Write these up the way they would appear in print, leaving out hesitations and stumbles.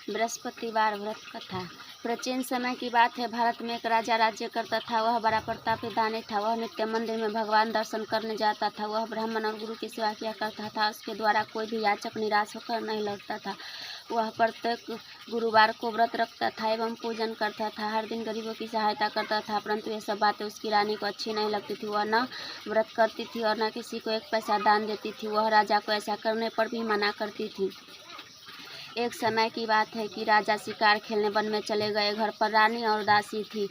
बृहस्पतिवार व्रत कथा। प्राचीन समय की बात है। भारत में एक राजा राज्य करता था। वह बड़ा प्रतापी दानी था। वह नित्य मंदिर में भगवान दर्शन करने जाता था। वह ब्राह्मण और गुरु की सेवा किया करता था। उसके द्वारा कोई भी याचक निराश होकर नहीं लौटता था। वह प्रत्येक गुरुवार को व्रत रखता था एवं पूजन करता था। हर दिन गरीबों की सहायता करता था। परंतु ये सब बातें उसकी रानी को अच्छी नहीं लगती थी। वह न व्रत करती थी और न किसी को एक पैसा दान देती थी। वह राजा को ऐसा करने पर भी मना करती थी। एक समय की बात है कि राजा शिकार खेलने वन में चले गए। घर पर रानी और दासी थी।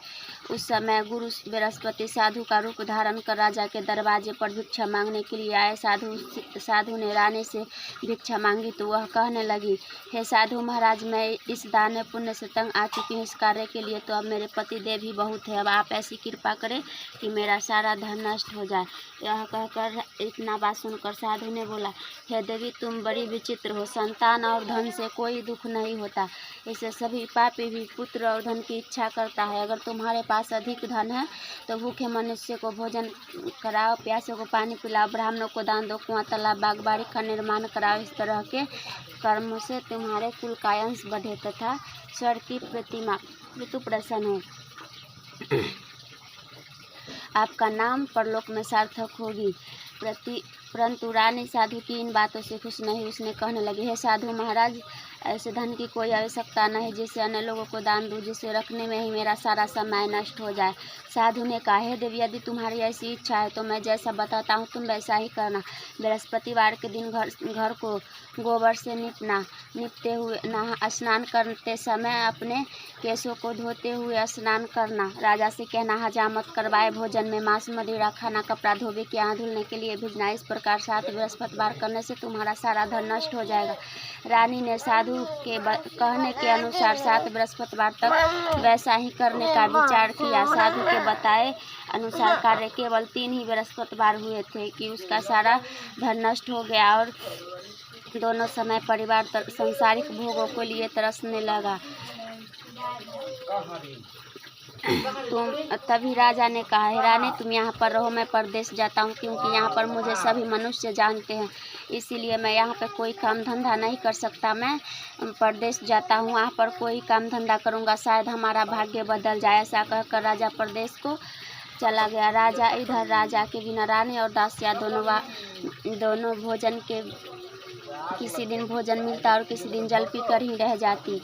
उस समय गुरु बृहस्पति साधु का रूप धारण कर राजा के दरवाजे पर भिक्षा मांगने के लिए आए। साधु ने रानी से भिक्षा मांगी तो वह कहने लगी, हे साधु महाराज, मैं इस दान पुण्य से तंग आ चुकी हूँ। इस कार्य के लिए तो अब मेरे पति देव ही बहुत है। अब आप ऐसी कृपा करें कि मेरा सारा धन नष्ट हो जाए। यह कहकर इतना बात सुनकर साधु ने बोला, हे देवी, तुम बड़ी विचित्र हो। संतान और धन से कोई दुख नहीं होता। इसे सभी पापी भी पुत्र और धन की इच्छा करता है। अगर तुम्हारे पास अधिक धन है तो भूखे मनुष्य को भोजन कराओ, प्यासों को पानी पिलाओ, ब्राह्मणों को दान दो, कुआं तालाब बागबाड़ी का निर्माण कराओ। इस तरह के कर्मों से तुम्हारे कुल का अंश बढ़े तथा स्वर्ग की प्रतिमा ऋतु प्रसन्न हो। आपका नाम परलोक में सार्थक होगी। परंतु रानी साधु की इन बातों से खुश नहीं। उसने कहने लगी, हे साधु महाराज, ऐसे धन की कोई आवश्यकता नहीं जिसे अन्य लोगों को दान दूं, जिसे रखने में ही मेरा सारा समय नष्ट हो जाए। साधु ने कहा, हे देवी, यदि तुम्हारी ऐसी इच्छा है तो मैं जैसा बताता हूँ तुम वैसा ही करना। बृहस्पतिवार के दिन घर को गोबर से निपते हुए स्नान करते समय अपने केशों को धोते हुए स्नान करना। राजा से कहना, हजामत करवाए भोजन में मांस मदिरा खाना, कपड़ा धोबी के यहाँ धुलने के लिए भेजना। इस प्रकार 7 बृहस्पतिवार करने से तुम्हारा सारा धन नष्ट हो जाएगा। रानी ने साधु के कहने के अनुसार 7 बृहस्पतिवार तक वैसा ही करने का विचार किया। साधु के बताए अनुसार कार्य केवल 3 ही बृहस्पतिवार हुए थे कि उसका सारा धन नष्ट हो गया और दोनों समय परिवार संसारिक भोगों को लिए तरसने लगा। तभी राजा ने कहा, हे रानी, तुम यहाँ पर रहो, मैं परदेश जाता हूँ, क्योंकि यहाँ पर मुझे सभी मनुष्य जानते हैं। इसीलिए मैं यहाँ पर कोई काम धंधा नहीं कर सकता। मैं परदेश जाता हूँ, वहाँ पर कोई काम धंधा करूँगा, शायद हमारा भाग्य बदल जाए। ऐसा कहकर राजा परदेश को चला गया। राजा के बिना रानी और दासिया दोनों भोजन के किसी दिन भोजन मिलता और किसी दिन जल पीकर ही रह जाती।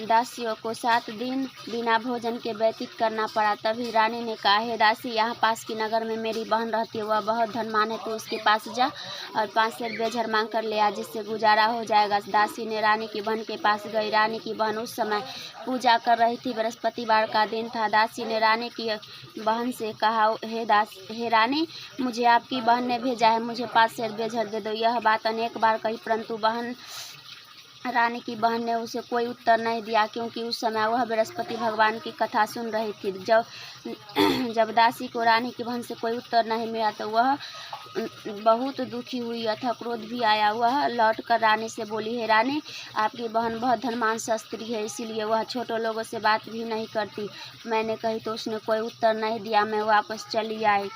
दासियों को 7 दिन बिना भोजन के व्यतीत करना पड़ा। तभी रानी ने कहा, हे दासी, यहाँ पास की नगर में मेरी बहन रहती है, वह बहुत धनवान है, तो उसके पास जा और 5 सेर बेझर मांग कर ले आ, जिससे गुजारा हो जाएगा। दासी ने रानी की बहन के पास गई। रानी की बहन उस समय पूजा कर रही थी। बृहस्पतिवार का दिन था। दासी ने रानी की बहन से कहा, हे रानी, मुझे आपकी बहन ने भेजा है, मुझे 5 सेर बेझर दे दो। यह बात अनेक बार कही, परंतु रानी की बहन ने उसे कोई उत्तर नहीं दिया, क्योंकि उस समय वह बृहस्पति भगवान की कथा सुन रही थी। जब दासी को रानी की बहन से कोई उत्तर नहीं मिला तो वह बहुत दुखी हुई अथवा क्रोध भी आया। वह लौटकर रानी से बोली, हे रानी, आपकी बहन बहुत धनवान स्त्री है, इसीलिए वह छोटे लोगों से बात भी नहीं करती। मैंने कही तो उसने कोई उत्तर नहीं दिया। मैं वापस चली आई।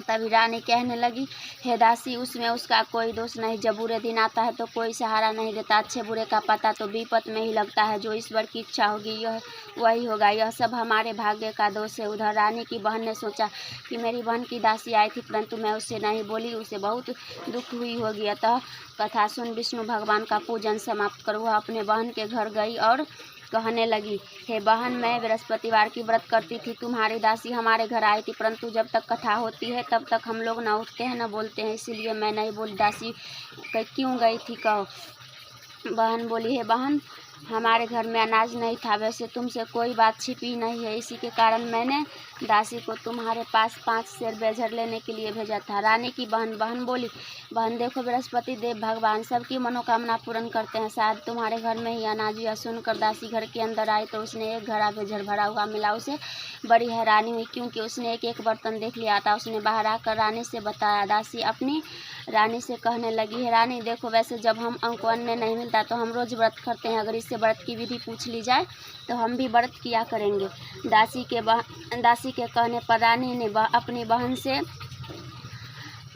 तभी रानी कहने लगी, हे दासी, उसमें उसका कोई दोष नहीं। जब बुरे दिन आता है तो कोई सहारा नहीं देता। अच्छे बुरे का पता तो विपत में ही लगता है। जो ईश्वर की इच्छा होगी यह वही होगा। यह सब हमारे भाग्य का दोष है। उधर रानी की बहन ने सोचा कि मेरी बहन की दासी आई थी, परंतु मैं उससे नहीं बोली, उसे बहुत दुख हुई होगी। अतः कथा सुन विष्णु भगवान का पूजन समाप्त कर वह अपने बहन के घर गई और कहने लगी, हे बहन, मैं बृहस्पतिवार की व्रत करती थी। तुम्हारी दासी हमारे घर आई थी, परंतु जब तक कथा होती है तब तक हम लोग न उठते हैं न बोलते हैं, इसीलिए मैं नहीं बोली। दासी क्यों गई थी, कहो। बहन बोली, हे बहन, हमारे घर में अनाज नहीं था। वैसे तुमसे कोई बात छिपी नहीं है, इसी के कारण मैंने दासी को तुम्हारे पास 5 सेर बेझर लेने के लिए भेजा था। रानी की बहन बोली, बहन देखो, बृहस्पति देव भगवान सबकी मनोकामना पूर्ण करते हैं। शायद तुम्हारे घर में ही अनाज। यह सुनकर दासी घर के अंदर आई तो उसने एक घड़ा बेझर भरा हुआ मिला। उसे बड़ी हैरानी हुई, क्योंकि उसने एक बर्तन देख लिया था। उसने बाहर आकर रानी से बताया। दासी अपनी रानी से कहने लगी, है रानी, देखो, वैसे जब हमको अन्न नहीं मिलता तो हम रोज व्रत करते हैं। अगर इससे व्रत की विधि पूछ ली जाए तो हम भी व्रत किया करेंगे। दासी के कहने पर रानी ने अपनी बहन से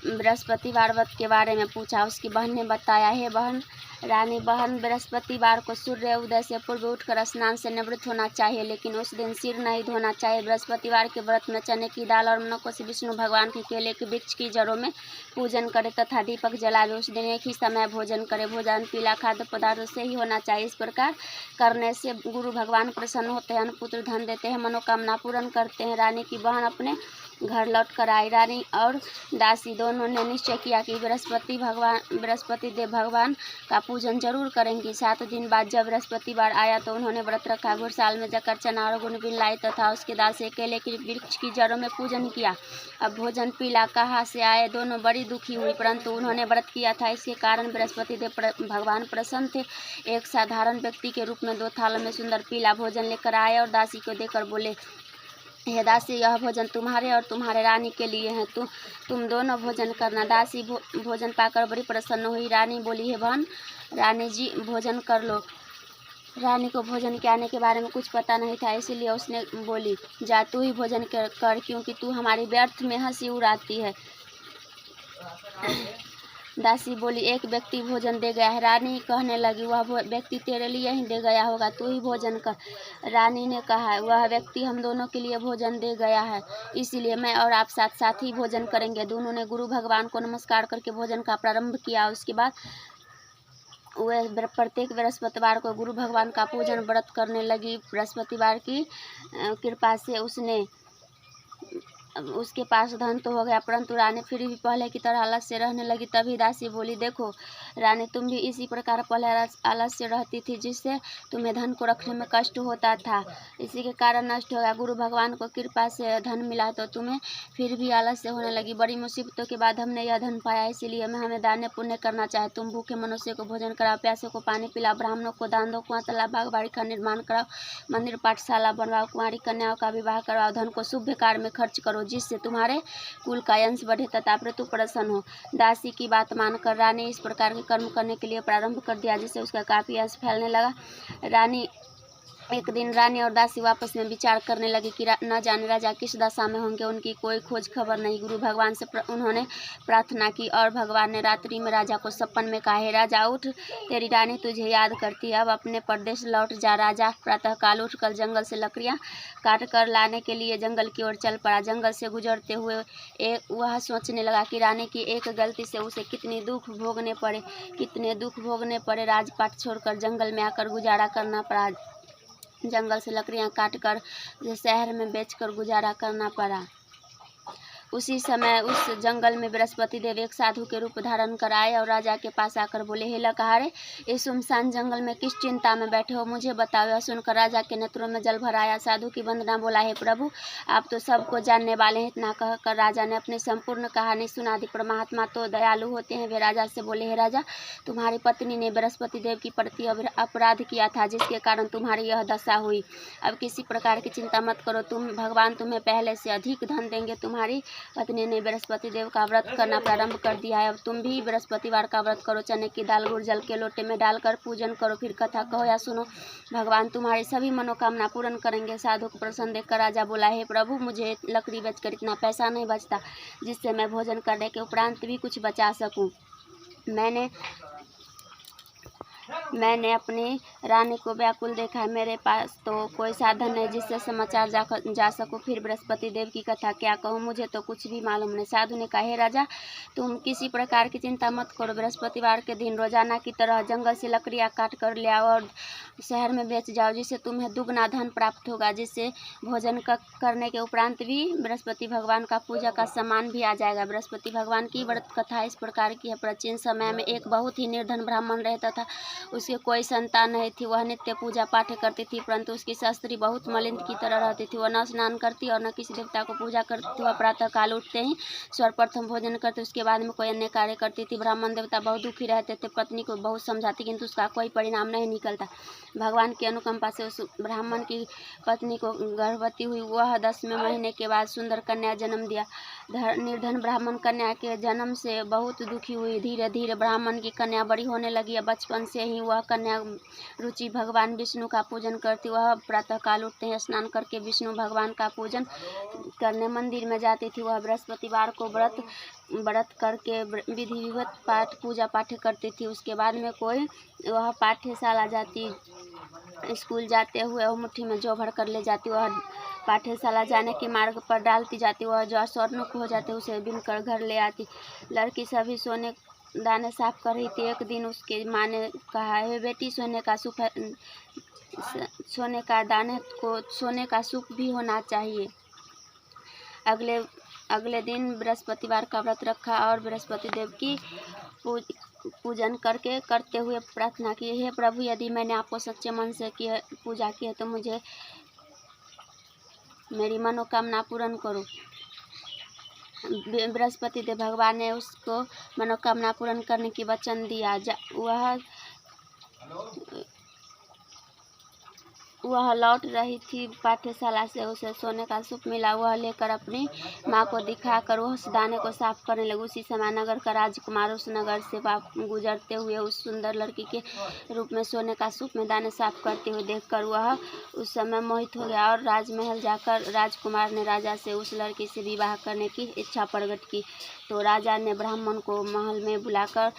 बृहस्पतिवार व्रत के बारे में पूछा। उसकी बहन ने बताया, हे बहन रानी बहन, बृहस्पतिवार को सूर्य उदय से पूर्व उठकर स्नान से निवृत्त होना चाहिए, लेकिन उस दिन सिर नहीं धोना चाहिए। बृहस्पतिवार के व्रत में चने की दाल और मनुक्खों से विष्णु भगवान के केले के वृक्ष की जड़ों में पूजन करे तथा दीपक जलावे। उस दिन एक ही समय भोजन करे। भोजन पीला खाद्य पदार्थों से ही होना चाहिए। इस प्रकार करने से गुरु भगवान प्रसन्न होते हैं, पुत्र धन देते हैं, मनोकामना पूर्ण करते हैं। रानी की बहन अपने घर लौट कर आई। रानी और दासी दोनों ने निश्चय किया कि बृहस्पति देव भगवान का पूजन जरूर करेंगी। 7 दिन बाद जब बृहस्पतिवार आया तो उन्होंने व्रत रखा। घुड़साल में जाकर चना और गुनबिन लाई तथा उसके दाल से केले के वृक्ष की जड़ों में पूजन किया। अब भोजन पीला कहाँ से आए? दोनों बड़ी दुखी हुई, परंतु उन्होंने व्रत किया था, इसके कारण बृहस्पति देव भगवान प्रसन्न थे। एक साधारण व्यक्ति के रूप में 2 थालों में सुंदर पीला भोजन लेकर आए और दासी को देकर बोले, हे दासी, यह भोजन तुम्हारे और तुम्हारे रानी के लिए है, तुम दोनों भोजन करना। दासी भोजन पाकर बड़ी प्रसन्न हुई। रानी बोली, हे बहन रानी जी, भोजन कर लो। रानी को भोजन के आने के बारे में कुछ पता नहीं था, इसीलिए उसने बोली, जा तू ही भोजन कर, क्योंकि तू हमारी व्यर्थ में हंसी उड़ाती है। दासी बोली, एक व्यक्ति भोजन दे गया है। रानी कहने लगी, वह व्यक्ति तेरे लिए ही दे गया होगा, तू ही भोजन कर। रानी ने कहा, वह व्यक्ति हम दोनों के लिए भोजन दे गया है, इसीलिए मैं और आप साथ साथ ही भोजन करेंगे। दोनों ने गुरु भगवान को नमस्कार करके भोजन का प्रारंभ किया। उसके बाद वह प्रत्येक बृहस्पतिवार को गुरु भगवान का पूजन व्रत करने लगी। बृहस्पतिवार की कृपा से उसके पास धन तो हो गया, परंतु रानी फिर भी पहले की तरह आलस्य रहने लगी। तभी दासी बोली, देखो रानी, तुम भी इसी प्रकार पहले आलस्य रहती थी, जिससे तुम्हें धन को रखने में कष्ट होता था, इसी के कारण नष्ट हो गया। गुरु भगवान को कृपा से धन मिला तो तुम्हें फिर भी आलस्य होने लगी। बड़ी मुसीबतों के बाद हमने यह धन पाया, इसीलिए हमें दान पुण्य करना चाहिए। तुम भूखे मनुष्य को भोजन कराओ, प्यासे को पानी पिलाओ, ब्राह्मणों को दान दो, कुआं तालाब बाग बाड़ी का निर्माण कराओ, मंदिर पाठशाला बनवाओ, कुंवारी कन्याओं का विवाह करवाओ, धन को शुभ कार्य में खर्च करो, जिससे तुम्हारे कुल का अंश बढ़े तथा प्रभु प्रसन्न हो। दासी की बात मानकर रानी इस प्रकार के कर्म करने के लिए प्रारंभ कर दिया, जिससे उसका काफी अंश फैलने लगा। एक दिन रानी और दासी आपस में विचार करने लगी कि न जाने राजा किस दशा में होंगे, उनकी कोई खोज खबर नहीं। गुरु भगवान से उन्होंने प्रार्थना की और भगवान ने रात्रि में राजा को सपन में कहा, हे राजा उठ, तेरी रानी तुझे याद करती है, अब अपने प्रदेश लौट जा। राजा प्रातःकाल उठकर जंगल से लकड़ियां काट कर लाने के लिए जंगल की ओर चल पड़ा। जंगल से गुजरते हुए वह सोचने लगा कि रानी की एक गलती से उसे कितने दुख भोगने पड़े। राजपाट छोड़कर जंगल में आकर गुजारा करना पड़ा। जंगल से लकड़ियां काटकर शहर में बेचकर गुजारा करना पड़ा। उसी समय उस जंगल में बृहस्पति देव एक साधु के रूप धारण कर आए और राजा के पास आकर बोले, हे लकहारे, इस सुनसान जंगल में किस चिंता में बैठे हो, मुझे बताओ। यह सुनकर राजा के नेत्रों में जल भर आया। साधु की वंदना बोला, हे प्रभु, आप तो सबको जानने वाले हैं। इतना कहकर राजा ने अपनी संपूर्ण कहानी सुना दी। परमात्मा तो दयालु होते हैं। वे राजा से बोले, हे राजा, तुम्हारी पत्नी ने बृहस्पति देव की प्रति अपराध किया था, जिसके कारण तुम्हारी यह दशा हुई। अब किसी प्रकार की चिंता मत करो, भगवान तुम्हें पहले से अधिक धन देंगे। तुम्हारी पत्नी ने बृहस्पति देव का व्रत करना प्रारंभ कर दिया है, अब तुम भी बृहस्पतिवार का व्रत करो। चने की दाल गुड़ जल के लोटे में डालकर पूजन करो, फिर कथा कहो या सुनो, भगवान तुम्हारी सभी मनोकामना पूर्ण करेंगे। साधु को प्रसन्न देखकर राजा बोला, हे प्रभु, मुझे लकड़ी बेचकर इतना पैसा नहीं बचता जिससे मैं भोजन करने के उपरांत भी कुछ बचा सकूं। मैंने अपनी रानी को व्याकुल देखा है, मेरे पास तो कोई साधन नहीं जिससे समाचार जा सकूं, फिर बृहस्पति देव की कथा क्या कहूँ, मुझे तो कुछ भी मालूम नहीं। साधु ने कहा, हे राजा, तुम किसी प्रकार की चिंता मत करो। बृहस्पतिवार के दिन रोजाना की तरह जंगल से लकड़ियाँ काट कर ले आओ और शहर में बेच जाओ, जिससे तुम्हें दुगना धन प्राप्त होगा, जिससे भोजन करने के उपरांत भी बृहस्पति भगवान का पूजा का सम्मान भी आ जाएगा। बृहस्पति भगवान की व्रत कथा इस प्रकार की है। प्राचीन समय में एक बहुत ही निर्धन ब्राह्मण रहता था। उसके कोई संतान नहीं थी। वह नित्य पूजा पाठ करती थी, परंतु उसकी शास्त्री बहुत मलिन की तरह रहती थी। वह न स्नान करती और न किसी देवता को पूजा करती। वह प्रातःकाल उठते ही सर्वप्रथम भोजन करती, उसके बाद में कोई अन्य कार्य करती थी। ब्राह्मण देवता बहुत दुखी रहते थे। पत्नी को बहुत समझाती, किंतु उसका कोई परिणाम नहीं निकलता। भगवान की अनुकंपा से उस ब्राह्मण की पत्नी को गर्भवती हुई। वह 10वें महीने के बाद सुंदर कन्या जन्म दिया। निर्धन ब्राह्मण कन्या के जन्म से बहुत दुखी हुई। धीरे धीरे ब्राह्मण की कन्या बड़ी होने लगी। बचपन से ही वह कन्या रुचि भगवान विष्णु का पूजन करती। वह प्रातःकाल उठते हैं, स्नान करके विष्णु भगवान का पूजन करने मंदिर में जाती थी। वह बृहस्पतिवार को व्रत करके विधिवत पूजा पाठ करती थी। उसके बाद में वह पाठशाला जाती, स्कूल जाते हुए वह मुट्ठी में जौ भर कर ले जाती। वह पाठशाला जाने के मार्ग पर डालती जाती। वह जो स्वर्णुक हो जाते उसे बिनकर घर ले आती। लड़की सभी सोने दाने साफ कर रही थी। एक दिन उसके माँ ने कहा, हे बेटी, सोने का सुख भी होना चाहिए। अगले दिन बृहस्पतिवार का व्रत रखा और बृहस्पति देव की पूजन करते हुए प्रार्थना की, हे प्रभु, यदि मैंने आपको सच्चे मन से पूजा की है तो मुझे मेरी मनोकामना पूर्ण करो। बृहस्पति देव भगवान ने उसको मनोकामना पूर्ण करने की वचन दिया। वह लौट रही थी पाठशाला से, उसे सोने का सूप मिला। वह लेकर अपनी माँ को दिखाकर उस दाने को साफ करने लगी। उसी समय नगर का राजकुमार उस नगर से गुजरते हुए उस सुंदर लड़की के रूप में सोने का सूप में दाने साफ करते हुए देखकर वह उस समय मोहित हो गया और राजमहल जाकर राजकुमार ने राजा से उस लड़की से विवाह करने की इच्छा प्रकट की। तो राजा ने ब्राह्मण को महल में बुलाकर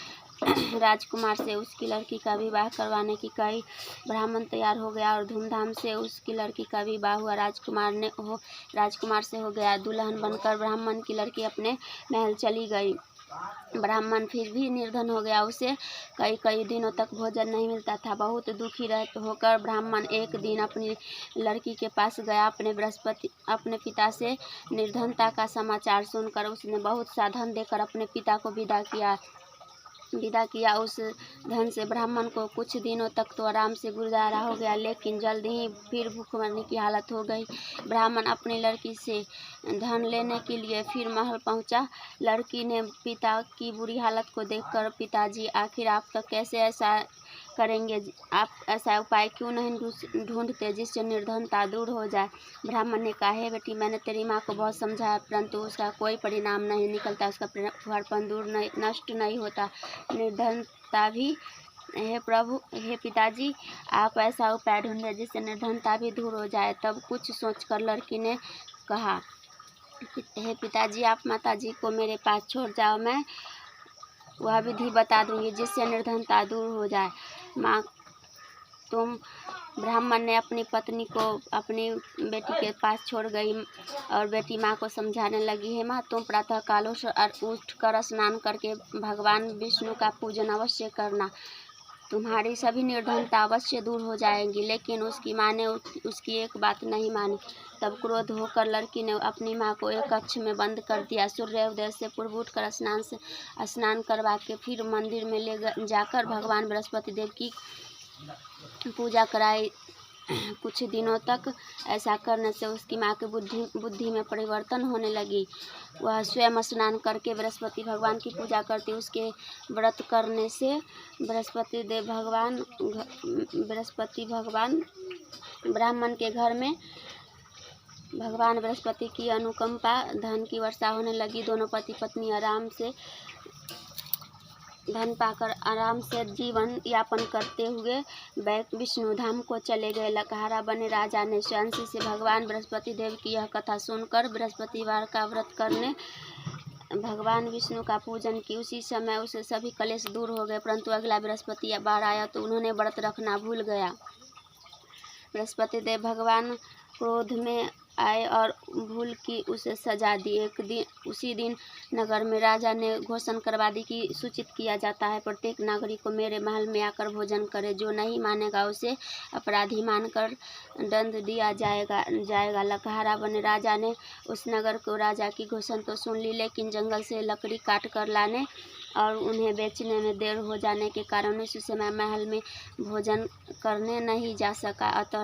राजकुमार से उसकी लड़की का विवाह करवाने की कही। ब्राह्मण तैयार हो गया और धूमधाम से उसकी लड़की का विवाह हुआ। राजकुमार से हो गया। दुल्हन बनकर ब्राह्मण की लड़की अपने महल चली गई। ब्राह्मण फिर भी निर्धन हो गया। उसे कई दिनों तक भोजन नहीं मिलता था। बहुत दुखी होकर ब्राह्मण एक दिन अपनी लड़की के पास गया। अपने पिता से निर्धनता का समाचार सुनकर उसने बहुत सा धन देकर अपने पिता को विदा किया। उस धन से ब्राह्मण को कुछ दिनों तक तो आराम से गुजारा हो गया, लेकिन जल्द ही फिर भूखमरने की हालत हो गई। ब्राह्मण अपनी लड़की से धन लेने के लिए फिर महल पहुंचा। लड़की ने पिता की बुरी हालत को देखकर, पिताजी, आखिर आप तो कैसे ऐसा करेंगे? आप ऐसा उपाय क्यों नहीं ढूंढते जिससे निर्धनता दूर हो जाए? ब्राह्मण ने कहा, हे बेटी, मैंने तेरी माँ को बहुत समझाया, परंतु उसका कोई परिणाम नहीं निकलता, उसका फूहड़पन नष्ट नहीं होता, निर्धनता भी। हे प्रभु, हे पिताजी, आप ऐसा उपाय ढूंढे जिससे निर्धनता भी दूर हो जाए। तब कुछ सोचकर लड़की ने कहा, हे पिताजी, आप माताजी को मेरे पास छोड़ जाओ, मैं वह विधि बता दूंगी जिससे निर्धनता दूर हो जाए। माँ, ब्राह्मण ने अपनी पत्नी को अपनी बेटी के पास छोड़ गई और बेटी माँ को समझाने लगी, हे माँ, तुम प्रातःकाल उठकर स्नान करके भगवान विष्णु का पूजन अवश्य करना, तुम्हारी सभी निर्धनता अवश्य दूर हो जाएंगी। लेकिन उसकी माँ ने उसकी एक बात नहीं मानी। तब क्रोध होकर लड़की ने अपनी माँ को एक कक्ष में बंद कर दिया। सूर्योदय से पूर्व उठकर स्नान करवा के फिर मंदिर में ले जाकर भगवान बृहस्पति देव की पूजा कराई। कुछ दिनों तक ऐसा करने से उसकी माँ की बुद्धि में परिवर्तन होने लगी। वह स्वयं स्नान करके बृहस्पति भगवान की पूजा करती। उसके व्रत करने से बृहस्पति भगवान ब्राह्मण के घर में भगवान बृहस्पति की अनुकंपा, धन की वर्षा होने लगी। दोनों पति पत्नी धन पाकर आराम से जीवन यापन करते हुए विष्णु धाम को चले गए। लकहारा बने राजा ने स्वयं से भगवान बृहस्पति देव की यह कथा सुनकर बृहस्पतिवार का व्रत करने भगवान विष्णु का पूजन की। उसी समय उसे सभी कलेश दूर हो गए। परंतु अगला बृहस्पतिवार आया तो उन्होंने व्रत रखना भूल गया। बृहस्पति देव भगवान क्रोध में आए और भूल की उसे सजा दी। उसी दिन नगर में राजा ने घोषणा करवा दी कि सूचित किया जाता है, प्रत्येक नागरिक को मेरे महल में आकर भोजन करे। जो नहीं मानेगा उसे अपराधी मानकर दंड दिया जाएगा। लकहारा बने राजा ने उस नगर को राजा की घोषणा तो सुन ली, लेकिन जंगल से लकड़ी काट कर लाने और उन्हें बेचने में देर हो जाने के कारण उस समय महल में भोजन करने नहीं जा सका। अतः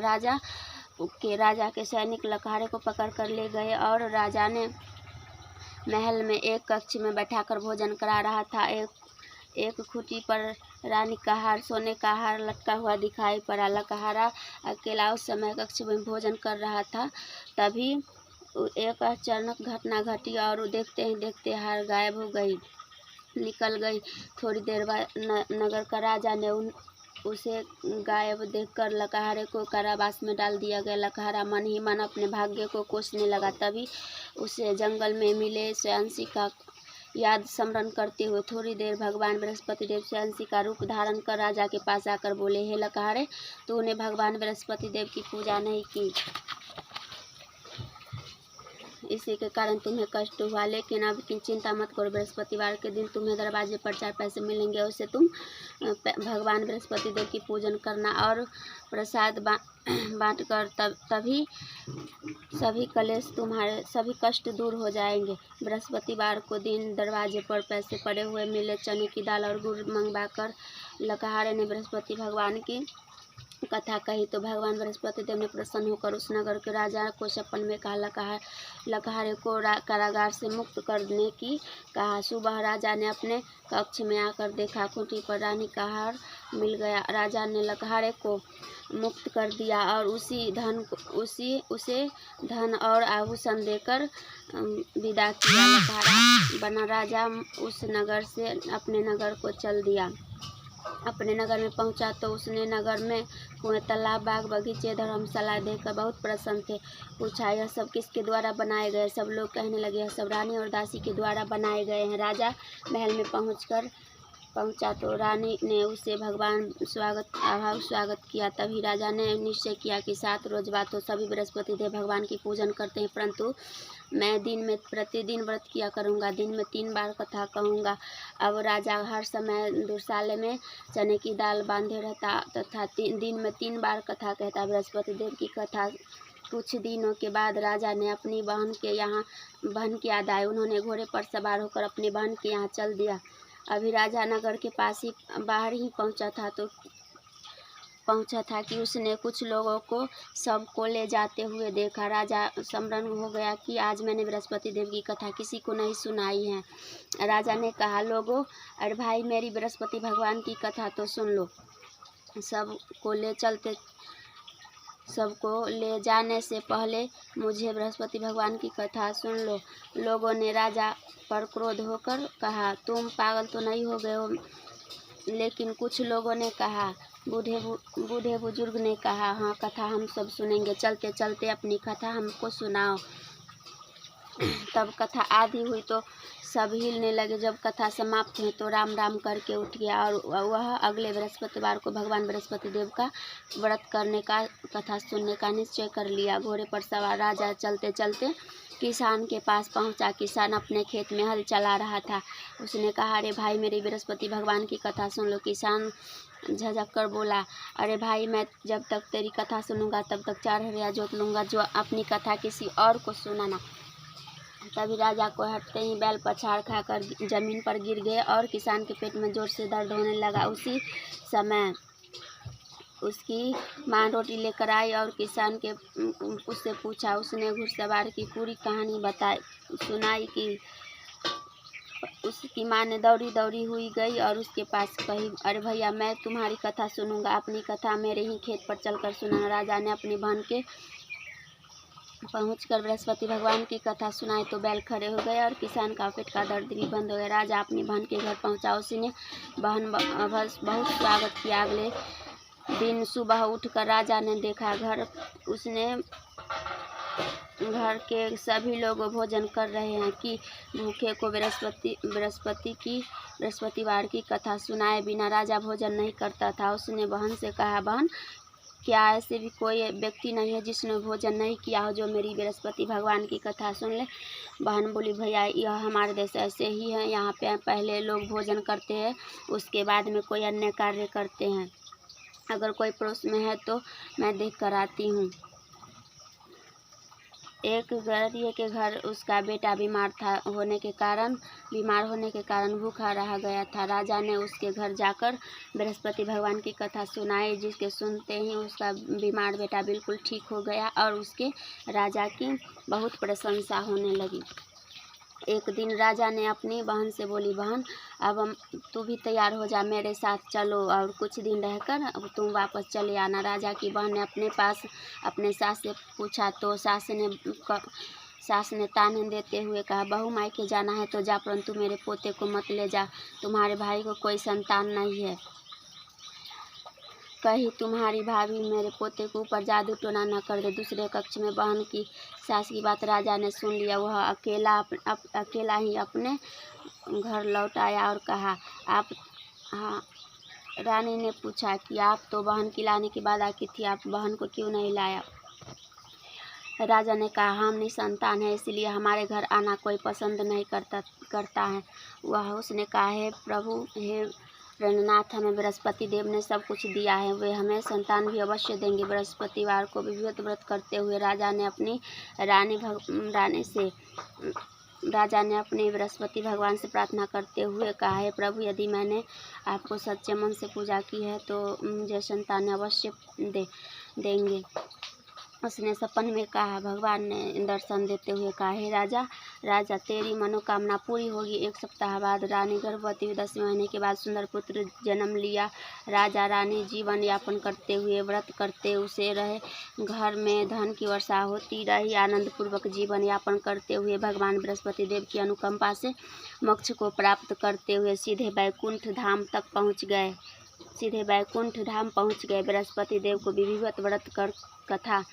राजा के सैनिक लकहारे को पकड़ कर ले गए और राजा ने महल में एक कक्ष में बैठाकर भोजन करा रहा था। एक खूंटी पर रानी का हार, सोने का हार लटका हुआ दिखाई पड़ा। लकहारा अकेला उस समय कक्ष में भोजन कर रहा था। तभी एक अचानक घटना घटी और देखते ही देखते हार गायब हो गई, निकल गई। थोड़ी देर बाद नगर का राजा ने उसे गायब देखकर लकहारे को कारावास में डाल दिया गया। लकहारा मन ही मन अपने भाग्य को कोसने लगा। तभी उसे जंगल में मिले श्रेयांशी का याद स्मरण करते हुए थोड़ी देर भगवान बृहस्पति देव श्रेयांशी का रूप धारण कर राजा के पास आकर बोले, हे लकहारे, तूने भगवान बृहस्पति देव की पूजा नहीं की, इसी के कारण तुम्हें कष्ट हुआ। लेकिन अब की चिंता मत करो, बृहस्पतिवार के दिन तुम्हें दरवाजे पर 4 पैसे मिलेंगे, उससे तुम भगवान बृहस्पति देव की पूजन करना और प्रसाद बांट कर तभी सभी कलेश तुम्हारे सभी कष्ट दूर हो जाएंगे। बृहस्पतिवार को दिन दरवाजे पर पैसे पड़े हुए मिले। चने की दाल और गुड़ मंगवाकर लकहारे ने बृहस्पति भगवान की कथा कही तो भगवान बृहस्पति देव ने प्रसन्न होकर उस नगर के राजा को सपन में कहा। लकहारे को कारागार से मुक्त करने की कहा। सुबह राजा ने अपने कक्ष में आकर देखा, खूंटी पर रानी का हार मिल गया। राजा ने लकहारे को मुक्त कर दिया और उसे धन और आभूषण देकर विदा किया। लकहारा बना राजा उस नगर से अपने नगर को चल दिया। अपने नगर में पहुंचा तो उसने नगर में कुएं, तालाब, बाग, बगीचे, धर्मशाला देखकर बहुत प्रसन्न थे। पूछा, यह सब किसके द्वारा बनाए गए? सब लोग कहने लगे, यह सब रानी और दासी के द्वारा बनाए गए हैं। राजा महल में पहुंचा तो रानी ने उसे स्वागत किया। तभी राजा ने निश्चय किया कि 7 रोज बाद तो सभी बृहस्पति देव भगवान की पूजन करते हैं, परंतु मैं प्रतिदिन व्रत किया करूँगा, दिन में 3 बार कथा कहूँगा। अब राजा हर समय दुशाले में चने की दाल बांधे रहता तथा दिन में 3 बार कथा कहता। बृहस्पति देव की कथा कुछ दिनों के बाद राजा ने अपनी बहन की याद आई। उन्होंने घोड़े पर सवार होकर अपनी बहन के यहाँ चल दिया। अभी राजा नगर के पास ही बाहर ही पहुंचा था कि उसने कुछ लोगों को सबको ले जाते हुए देखा। राजा स्मरण हो गया कि आज मैंने बृहस्पति देव की कथा किसी को नहीं सुनाई है। राजा ने कहा, लोगों, अरे भाई, मेरी बृहस्पति भगवान की कथा तो सुन लो। सबको ले जाने से पहले मुझे बृहस्पति भगवान की कथा सुन लो। लोगों ने राजा पर क्रोध होकर कहा, तुम पागल तो नहीं हो गए हो? लेकिन कुछ लोगों ने कहा, बूढ़े बुजुर्ग ने कहा, हाँ, कथा हम सब सुनेंगे, चलते चलते अपनी कथा हमको सुनाओ। तब कथा आधी हुई तो सब हिलने लगे। जब कथा समाप्त हुई तो राम राम करके उठ गया और वह अगले बृहस्पतिवार को भगवान बृहस्पति देव का व्रत करने का, कथा सुनने का निश्चय कर लिया। घोड़े पर सवार राजा चलते चलते किसान के पास पहुंचा। किसान अपने खेत में हल चला रहा था। उसने कहा, अरे भाई, मेरी बृहस्पति भगवान की कथा सुन लो। किसान झिझक कर बोला, अरे भाई, मैं जब तक तेरी कथा सुनूंगा तब तक 4 हरिया जोत लूँगा, जो अपनी कथा किसी और को सुनाना। तभी राजा को हटते ही बैल पछाड़ खाकर जमीन पर गिर गए और किसान के पेट में जोर से दर्द होने लगा। उसी समय उसकी माँ रोटी लेकर आई और किसान के उससे पूछा। उसने घुड़सवार की पूरी कहानी सुनाई कि उसकी माँ ने दौड़ी हुई गई और उसके पास कही, अरे भैया, मैं तुम्हारी कथा सुनूंगा, अपनी कथा मेरे ही खेत पर चलकर सुनाना। राजा ने अपनी बहन के पहुंचकर बृहस्पति भगवान की कथा सुनाई तो बैल खड़े हो गए और किसान का पेट का दर्द भी बंद हो गया। राजा अपनी बहन के घर पहुंचा। उसने बहुत स्वागत किया। अगले दिन सुबह उठकर राजा ने देखा घर के सभी लोग भोजन कर रहे हैं कि भूखे को बृहस्पतिवार की कथा सुनाए बिना राजा भोजन नहीं करता था। उसने बहन से कहा, बहन, क्या ऐसे भी कोई व्यक्ति नहीं है जिसने भोजन नहीं किया हो जो मेरी बृहस्पति भगवान की कथा सुन ले? बहन बोली, भैया, यह हमारे देश ऐसे ही है। यहाँ पे पहले लोग भोजन करते हैं, उसके बाद में कोई अन्य कार्य करते हैं। अगर कोई पड़ोस में है तो मैं देख कर आती हूँ। एक गरीब के घर उसका बेटा बीमार होने के कारण भूखा रह गया था। राजा ने उसके घर जाकर बृहस्पति भगवान की कथा सुनाई, जिसके सुनते ही उसका बीमार बेटा बिल्कुल ठीक हो गया और उसके राजा की बहुत प्रशंसा होने लगी। एक दिन राजा ने अपनी बहन से बोली, बहन, अब तू भी तैयार हो जा, मेरे साथ चलो और कुछ दिन रहकर अब तुम वापस चले आना। राजा की बहन ने अपने पास अपने सास से पूछा तो सास ने ताने देते हुए कहा, बहू, मायके जाना है तो जा, परंतु मेरे पोते को मत ले जा, तुम्हारे भाई को कोई संतान नहीं है। कही तुम्हारी भाभी मेरे पोते के ऊपर जादू टोना न कर दे। दूसरे कक्ष में बहन की सास की बात राजा ने सुन लिया। वह अकेला ही अपने घर लौट आया और कहा, आप हाँ। रानी ने पूछा कि आप तो बहन की लाने की वादा की थी, आप बहन को क्यों नहीं लाया? राजा ने कहा, हम निसंतान है, इसलिए हमारे घर आना कोई पसंद नहीं करता है। उसने कहा, हे प्रभु, हे रणनाथ, हमें बृहस्पति देव ने सब कुछ दिया है, वे हमें संतान भी अवश्य देंगे। बृहस्पतिवार को विधिवत व्रत करते हुए राजा ने अपने बृहस्पति भगवान से प्रार्थना करते हुए कहा, हे प्रभु, यदि मैंने आपको सच्चे मन से पूजा की है तो मुझे संतान अवश्य देंगे। उसने सपन में कहा। भगवान ने दर्शन देते हुए कहा, हे राजा, तेरी मनोकामना पूरी होगी। 1 सप्ताह बाद रानी गर्भवती हुई। 10वें महीने के बाद सुंदर पुत्र जन्म लिया। राजा रानी जीवन यापन करते हुए व्रत करते उसे रहे। घर में धन की वर्षा होती रही। आनंद पूर्वक जीवन यापन करते हुए भगवान बृहस्पति देव की अनुकंपा से मोक्ष को प्राप्त करते हुए सीधे वैकुंठ धाम पहुँच गए। बृहस्पति देव को विधिवत व्रत कथा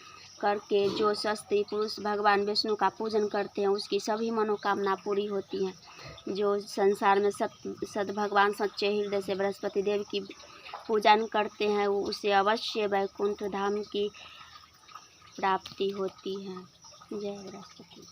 करके जो स्त्री पुरुष भगवान विष्णु का पूजन करते हैं उसकी सभी मनोकामना पूरी होती हैं। जो संसार में सद भगवान सच्चे हृदय से बृहस्पति देव की पूजन करते हैं उसे अवश्य वैकुंठ धाम की प्राप्ति होती है। जय बृहस्पति।